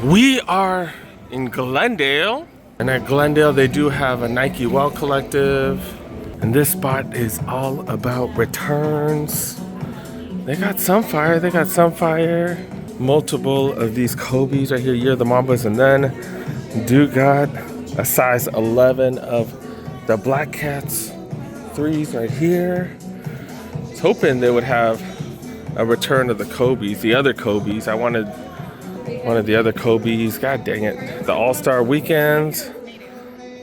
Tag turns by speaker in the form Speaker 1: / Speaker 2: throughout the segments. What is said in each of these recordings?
Speaker 1: We are in Glendale, and at Glendale they do have a Nike Well Collective, and this spot is all about returns. They got some fire, multiple of these Kobe's right here, Year of the Mambas, and then do got a size 11 of the Black Cats 3s right here. I was hoping they would have a return of the Kobe's, the other Kobe's. I wanted one of the other Kobe's. God dang it. The All-Star Weekends.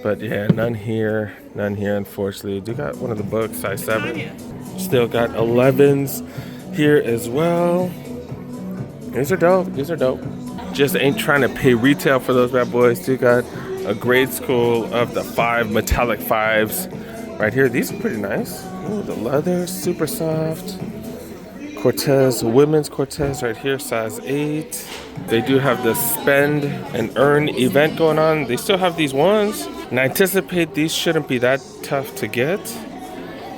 Speaker 1: But yeah, none here, unfortunately. Do got one of the books, size 7. Still got 11s here as well. These are dope. Just ain't trying to pay retail for those bad boys. Do got a grade school of the 5 metallic 5s right here. These are pretty nice. Ooh, the leather, super soft. Cortez, women's Cortez right here, size 8. They do have the spend and earn event going on. They still have these ones, and I anticipate these shouldn't be that tough to get.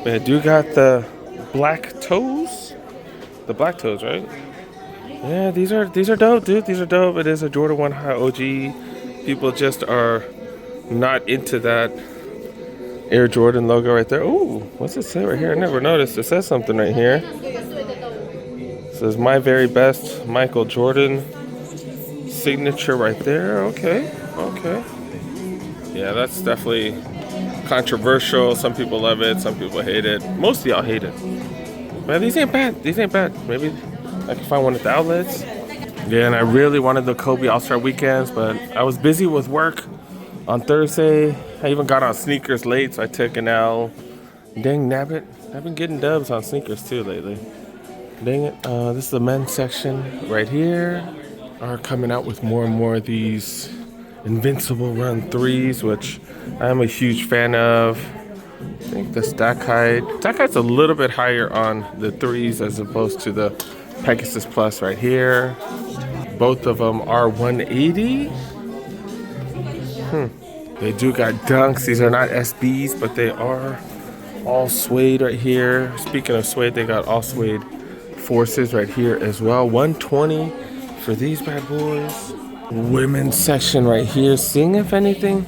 Speaker 1: But I do got the black toes. The black toes, right? Yeah, these are dope, dude. These are dope. It is a Jordan 1 High OG. People just are not into that Air Jordan logo right there. Ooh, what's it say right here? I never noticed. It says something right here. It says my very best Michael Jordan signature right there. Okay. Yeah, that's definitely controversial. Some people love it, some people hate it. Most of y'all hate it. Man, these ain't bad. Maybe I can find one at the outlets. Yeah, and I really wanted the Kobe All-Star Weekends, but I was busy with work on Thursday. I even got on sneakers late, so I took an L. Dang nabbit. I've been getting dubs on sneakers too lately. Dang it. This is the men's section right here. Are coming out with more and more of these Invincible Run 3s, which I am a huge fan of. I think the stack height's a little bit higher on the 3s as opposed to the Pegasus Plus right here. Both of them are 180. They do got dunks. These are not SBs, but they are all suede right here. Speaking of suede, they got all suede Forces right here as well. 120 for these bad boys. Women's section right here. Seeing if anything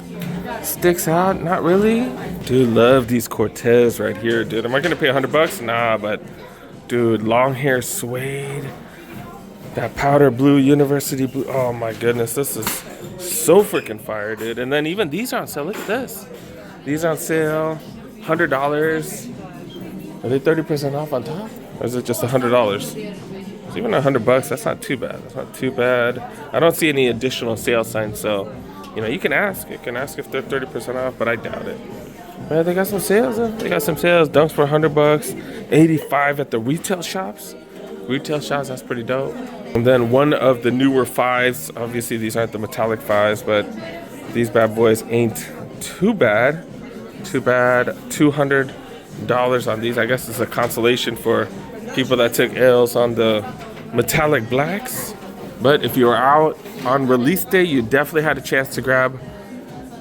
Speaker 1: sticks out. Not really. Dude, love these Cortez right here, dude. Am I gonna pay $100? Nah, but dude, long hair suede. That powder blue, university blue. Oh my goodness, this is so freaking fire, dude. And then even these are on sale. Look at this. These are on sale, $100. Are they 30% off on top? Or is it just $100? It's even $100, that's not too bad. I don't see any additional sales signs, so you can ask. You can ask if they're 30% off, but I doubt it. Man, they got some sales. Dunks for $100, 85 at the retail shops. That's pretty dope. And then one of the newer 5s. Obviously, these aren't the metallic 5s, but these bad boys ain't too bad. $200 on these. I guess it's a consolation for people that took L's on the metallic blacks. But if you were out on release day, you definitely had a chance to grab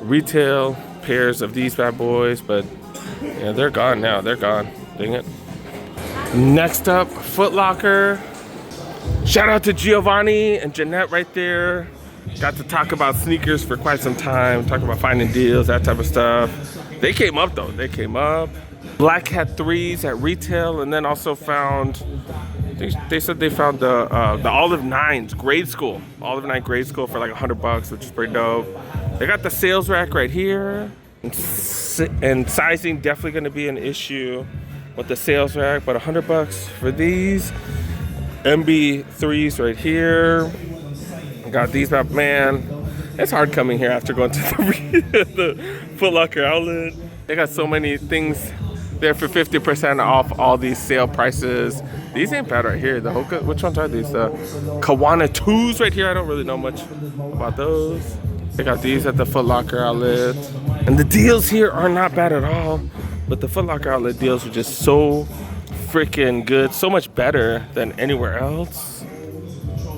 Speaker 1: retail pairs of these bad boys. But yeah, they're gone now. Dang it. Next up, Foot Locker. Shout out to Giovanni and Jeanette right there. Got to talk about sneakers for quite some time. Talk about finding deals, that type of stuff. They came up though. Black Hat 3s at retail, and then also found, they said they found the Olive 9s grade school. Olive 9 grade school for like $100, which is pretty dope. They got the sales rack right here. And sizing definitely gonna be an issue with the sales rack, but $100 for these. MB3s right here. Got these, man. It's hard coming here after going to the Foot Locker outlet. They got so many things there for 50% off all these sale prices. These ain't bad right here. The Hoka, which ones are these? The Kawana 2s right here. I don't really know much about those. They got these at the Foot Locker outlet. And the deals here are not bad at all. But the Foot Locker outlet deals are just so freaking good. So much better than anywhere else.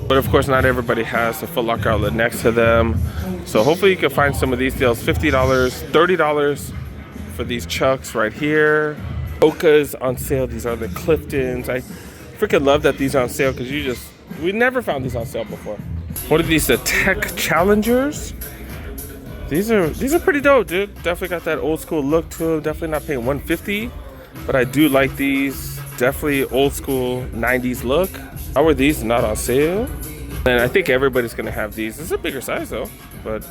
Speaker 1: But of course, not everybody has a Foot Locker outlet next to them. So hopefully you can find some of these deals. $50, $30 for these Chucks right here. Hoka's on sale. These are the Cliftons. I freaking love that these are on sale because we never found these on sale before. What are these? The Tech Challengers? These are pretty dope, dude. Definitely got that old school look to them. Definitely not paying $150, but I do like these. Definitely old school 90s look. How are these not on sale? And I think everybody's gonna have these. This is a bigger size though, but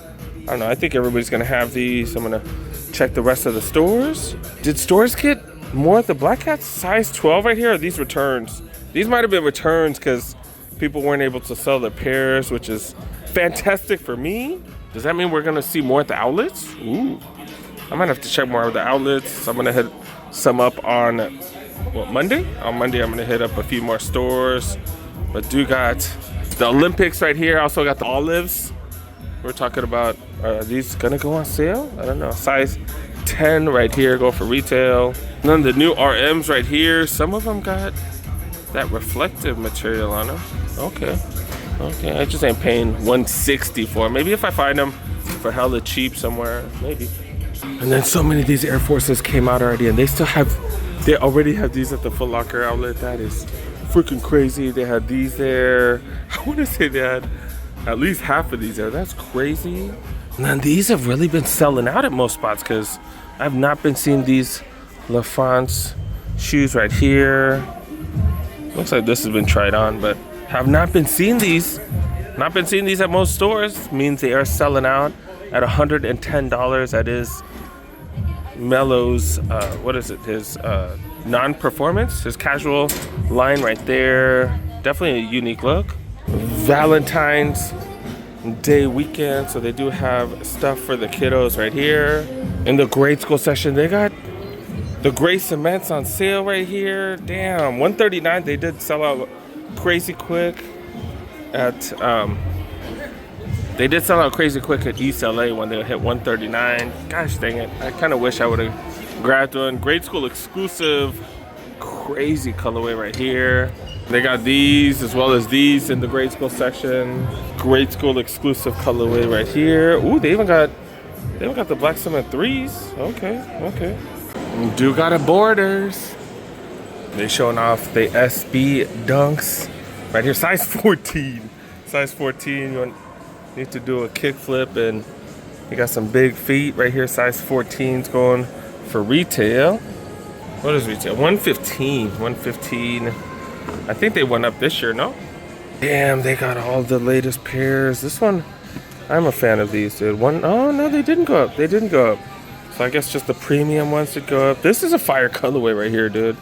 Speaker 1: I don't know. I think everybody's gonna have these. I'm gonna check the rest of the stores. Did stores get more of the Black Cats? Size 12 right here? Or are these returns? These might have been returns because people weren't able to sell their pairs, which is fantastic for me. Does that mean we're gonna see more at the outlets? Ooh, I might have to check more of the outlets. I'm gonna hit some up on what, Monday? On Monday, I'm gonna hit up a few more stores. But do got the Olympics right here. Also got the olives. We're talking about, are these gonna go on sale? I don't know. Size 10 right here, go for retail. And then the new RMs right here. Some of them got that reflective material on them. Okay. Okay, I just ain't paying $160 for them. Maybe if I find them for hella cheap somewhere, maybe. And then so many of these Air Forces came out already, and they already have these at the Foot Locker outlet. That is freaking crazy. They had these there. I want to say they had at least half of these there. That's crazy. And then these have really been selling out at most spots because I've not been seeing these LaFrance shoes right here. Looks like this has been tried on, but have not been seeing these. Not been seeing these at most stores. Means they are selling out at $110. That is Melo's, what is it? His non-performance, his casual line right there. Definitely a unique look. Valentine's Day weekend, so they do have stuff for the kiddos right here. In the grade school section, they got the gray cements on sale right here. Damn, $139. They did sell out crazy quick at they did sell out crazy quick at East LA when they hit $139. Gosh dang it, I kind of wish I would have grabbed one. Grade school exclusive, crazy colorway right here. They got these as well as these in the grade school section. Grade school exclusive colorway right here. Ooh, they even got the black cement 3s. Okay. Do got a Borders. They showing off the SB Dunks right here, size 14. Size 14. You need to do a kickflip, and you got some big feet right here. Size 14's going for retail. What is retail? $115. I think they went up this year, no? Damn, they got all the latest pairs. This one, I'm a fan of these, dude. Oh no, they didn't go up. They didn't go up. So I guess just the premium ones did go up. This is a fire colorway right here, dude.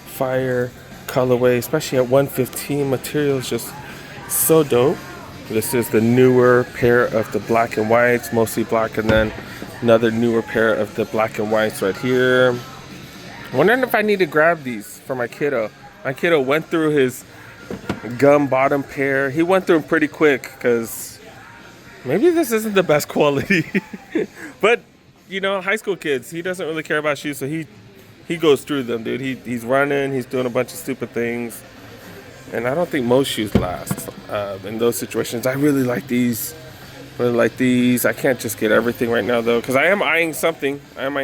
Speaker 1: Fire colorway, especially at $115. Material is just so dope. This is the newer pair of the black and whites, mostly black, and then another newer pair of the black and whites right here. Wondering if I need to grab these for my kiddo. My kiddo went through his gum bottom pair. He went through them pretty quick because maybe this isn't the best quality. But you know, high school kids, he doesn't really care about shoes, so he goes through them, dude. He's running, he's doing a bunch of stupid things, and I don't think most shoes last in those situations. I really like these. I can't just get everything right now though, because I am eyeing something. And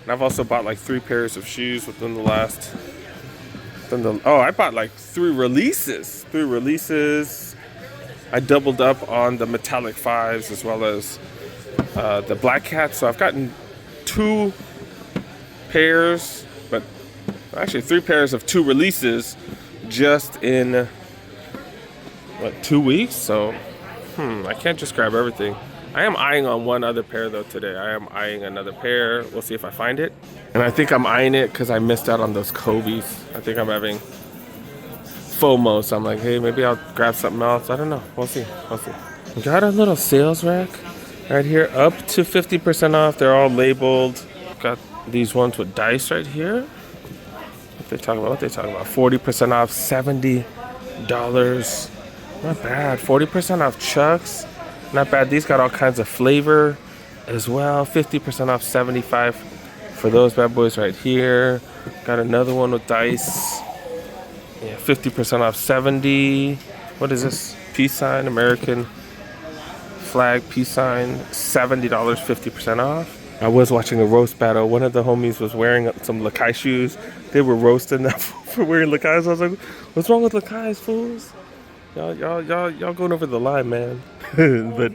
Speaker 1: I've also bought like 3 pairs of shoes within the last. I bought like 3 releases. I doubled up on the metallic 5s as well as the Black Cats. So I've gotten 2 pairs, but actually 3 pairs of 2 releases just in 2 weeks. So I can't just grab everything. I am eyeing on one other pair though today. I am eyeing another pair. We'll see if I find it. And I think I'm eyeing it because I missed out on those Kobe's. I think I'm having FOMO. So I'm like, hey, maybe I'll grab something else. I don't know. We'll see. We got a little sales rack right here, up to 50% off. They're all labeled. Got these ones with dice right here. What they talking about? 40% off, $70. Not bad. 40% off Chucks. Not bad. These got all kinds of flavor as well. 50% off, $75 for those bad boys right here. Got another one with dice. Yeah, 50% off, $70. What is this? Peace sign, American flag, peace sign, $70, 50% off. I was watching a roast battle. One of the homies was wearing some Lakai shoes. They were roasting them for wearing Lakais. I was like, what's wrong with Lakais, fools? Y'all going over the line, man. But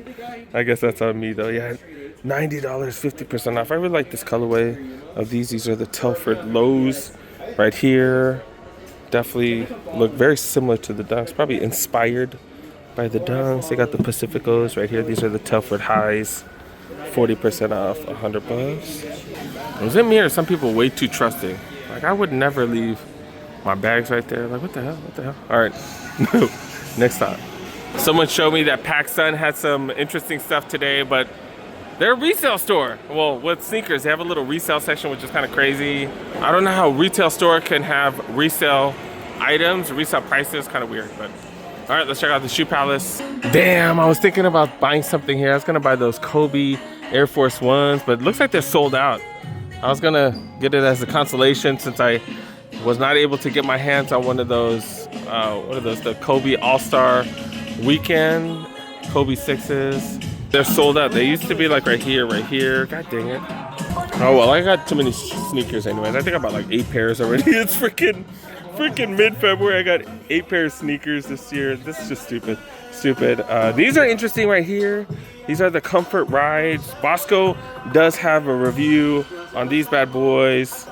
Speaker 1: I guess that's on me though. Yeah, $90, 50% off. I really like this colorway of these. These are the Telford lows right here. Definitely look very similar to the Dunks. Probably inspired by the Dunks. They got the Pacificos right here. These are the Telford highs. 40% off, $100. Was it me or some people way too trusting? Like I would never leave my bags right there. Like what the hell? What the hell? All right, next stop. Someone showed me that PacSun had some interesting stuff today, but they're a resale store. Well, with sneakers, they have a little resale section, which is kind of crazy. I don't know how a retail store can have resale items, resale prices, kind of weird, but all right, let's check out the Shoe Palace. Damn, I was thinking about buying something here. I was gonna buy those Kobe Air Force Ones, but it looks like they're sold out. I was gonna get it as a consolation since I was not able to get my hands on one of those, the Kobe All-Star Weekend Kobe 6s. They're sold out. They used to be like right here. God dang it. Oh, well, I got too many sneakers anyways. I think I bought like 8 pairs already. It's freaking mid-February. I got 8 pairs of sneakers this year. This is just stupid. These are interesting right here. These are the Comfort Rides. Bosco does have a review on these bad boys.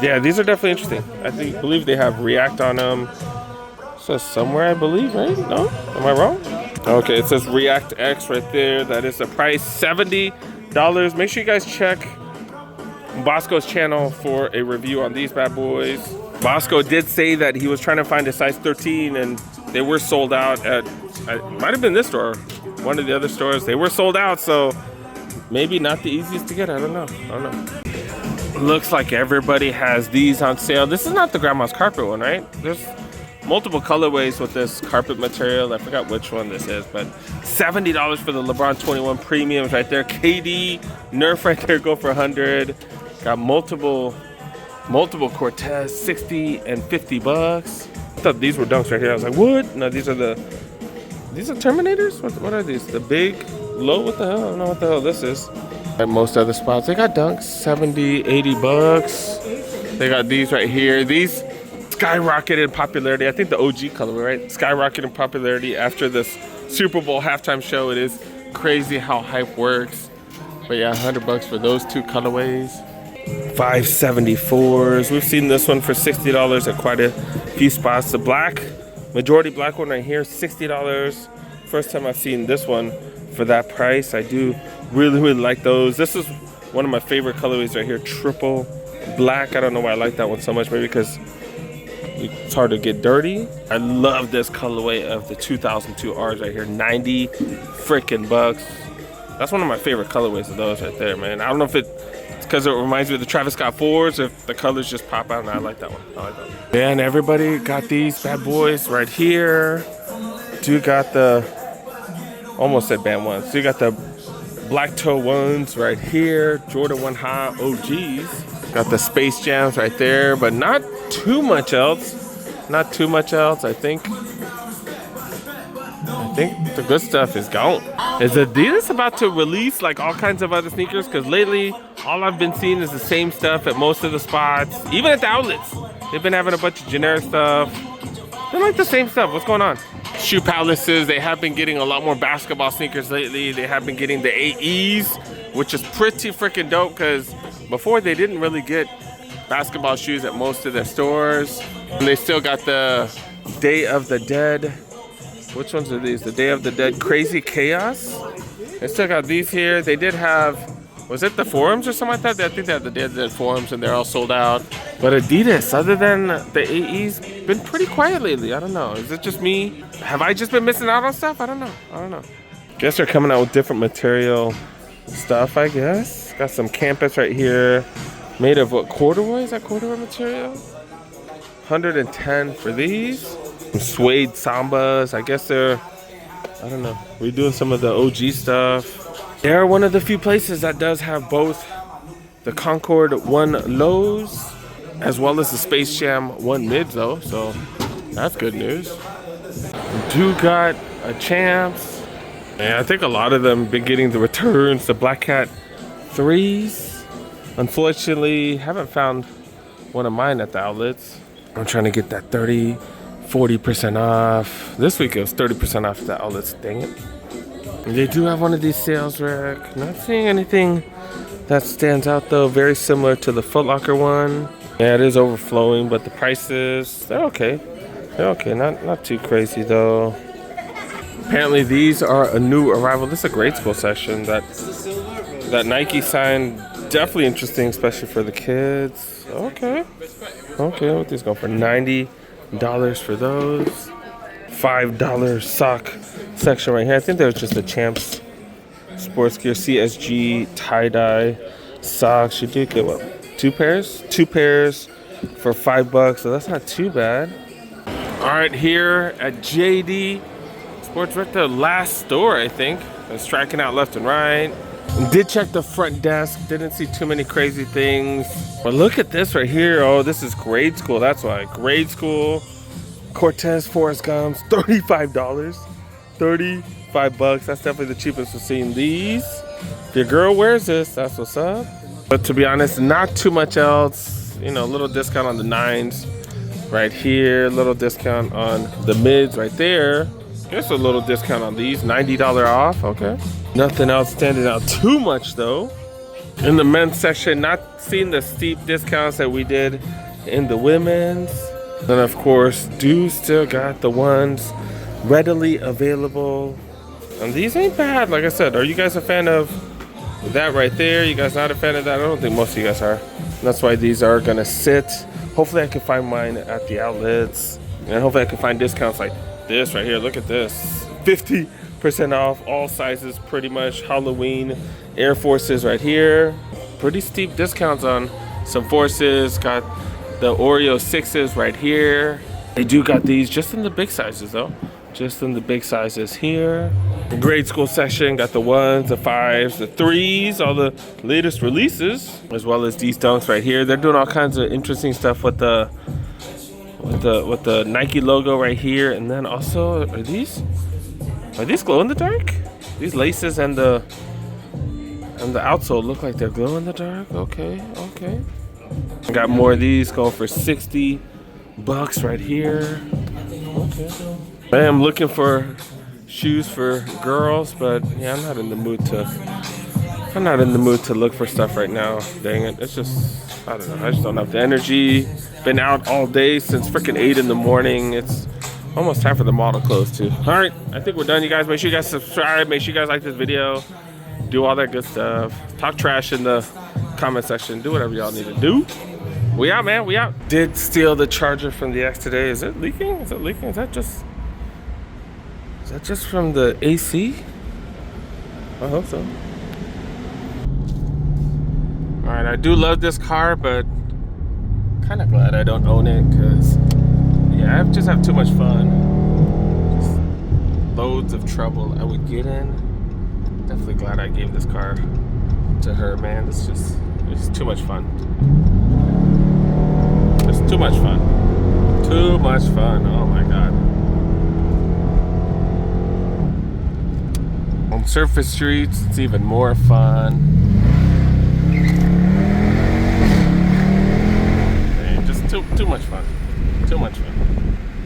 Speaker 1: Yeah, these are definitely interesting. I believe they have React on them. So somewhere, I believe, right? No? Am I wrong? Okay, it says React X right there. That is the price, $70. Make sure you guys check Bosco's channel for a review on these bad boys. Bosco did say that he was trying to find a size 13 and they were sold out at, it might have been this store, one of the other stores. They were sold out, so maybe not the easiest to get. I don't know. Looks like everybody has these on sale. This is not the grandma's carpet one, right? There's multiple colorways with this carpet material. I forgot which one this is, but $70 for the LeBron 21 premiums right there. KD, Nerf right there, go for 100. Got multiple Cortez, 60 and $50. I thought these were Dunks right here. I was like, what? No, these are Terminators? What are these? The big, low? What the hell? I don't know what the hell this is. At most other spots, they got Dunks, 70, $80. They got these right here. These skyrocketed in popularity. I think the OG colorway, right? Skyrocketed in popularity after this Super Bowl halftime show. It is crazy how hype works. But yeah, $100 for those 2 colorways. 574s. We've seen this one for $60 at quite a few spots. The majority black one right here, $60. First time I've seen this one for that price. I do really like those. This is one of my favorite colorways right here, triple black. I don't know why I like that one so much. Maybe because it's hard to get dirty. I love this colorway of the 2002 Rs right here, 90 freaking bucks. That's one of my favorite colorways of those right there, man. I don't know if it's because it reminds me of the Travis Scott 4s, if the colors just pop out, and I like that one. Yeah, and everybody got these bad boys right here. Dude got the, almost said band ones. So you got the black toe ones right here, Jordan 1 High OGs. Got the Space Jams right there, but not too much else. I think the good stuff is gone. Is Adidas about to release like all kinds of other sneakers? Because lately, all I've been seeing is the same stuff at most of the spots. Even at the outlets, they've been having a bunch of generic stuff. They're like the same stuff. What's going on? Shoe Palaces, they have been getting a lot more basketball sneakers lately. They have been getting the AEs, which is pretty freaking dope because before they didn't really get basketball shoes at most of their stores. And they still got the Day of the Dead. Which ones are these? The Day of the Dead Crazy Chaos. They still got these here. They did have, was it the forums or something like that? I think they had the Day of the Dead forums and they're all sold out. But Adidas, other than the AEs, been pretty quiet lately. I don't know. Is it just me? Have I just been missing out on stuff? I don't know. Guess they're coming out with different material stuff, I guess. Got some campus right here. Made of what, corduroy? Is that corduroy material? 110 for these. Some suede Sambas. I guess they're, I don't know, redoing some of the OG stuff. They're one of the few places that does have both the Concord 1 lows as well as the Space Jam 1 mids though. So that's good news. Do got a Champs. And I think a lot of them been getting the returns, the Black Cat 3s. Unfortunately, haven't found one of mine at the outlets. I'm trying to get that 30 40% off. This week it was 30% off the outlets. Dang it. They do have one of these sales, Rick. Not seeing anything that stands out though. Very similar to the Foot Locker one. Yeah, it is overflowing, but the prices, they're okay. They're okay, not too crazy though. Apparently these are a new arrival. This is a grade school section. That Nike sign, definitely interesting, especially for the kids. Okay. Okay, what these going for? $90 for those. $5 sock section right here. I think there was just a Champs Sports Gear CSG tie-dye socks. You do get what? 2 pairs? 2 pairs for $5, so that's not too bad. All right, here at JD Sports, we're at the last store, I think. I was striking out left and right. Did check the front desk, didn't see too many crazy things. But look at this right here. Oh, this is grade school, that's why. Grade school, Cortez Forrest Gumps, $35. $35, that's definitely the cheapest we've seen these. If your girl wears this, that's what's up. But to be honest, not too much else. You know, a little discount on the 9s right here, little discount on the mids right there. Here's a little discount on these, $90 off, okay. Nothing else standing out too much though. In the men's section, not seeing the steep discounts that we did in the women's. Then of course, dudes still got the ones readily available. And these ain't bad, like I said. Are you guys a fan of that right there? You guys not a fan of that? I don't think most of you guys are. That's why these are gonna sit. Hopefully I can find mine at the outlets. And hopefully I can find discounts like this right here. Look at this. 50% off, all sizes pretty much. Halloween Air Forces right here. Pretty steep discounts on some Forces. Got the Oreo 6s right here. They do got these just in the big sizes though. Just in the big sizes here. The grade school section got the 1s, the 5s, the 3s, all the latest releases, as well as these dunks right here. They're doing all kinds of interesting stuff with the Nike logo right here, and then also are these glow in the dark? These laces and the outsole look like they're glow in the dark. Okay. I got more of these going for $60 right here. Okay. I am looking for shoes for girls, but yeah, I'm not in the mood to look for stuff right now. Dang it. It's just, I don't know. I just don't have the energy. Been out all day since freaking 8 in the morning. It's almost time for the mall to close too. All right, I think we're done, you guys. Make sure you guys subscribe. Make sure you guys like this video. Do all that good stuff. Talk trash in the comment section. Do whatever y'all need to do. We out, man. We out. Did steal the charger from the X today. Is it leaking? Is that just from the AC? I hope so. All right, I do love this car, but kind of glad I don't own it because, yeah, I just have too much fun. Just loads of trouble I would get in. Definitely glad I gave this car to her, man. It's too much fun. It's too much fun. Too much fun. Oh my God. On surface streets, it's even more fun. Man, just too much fun. Too much fun.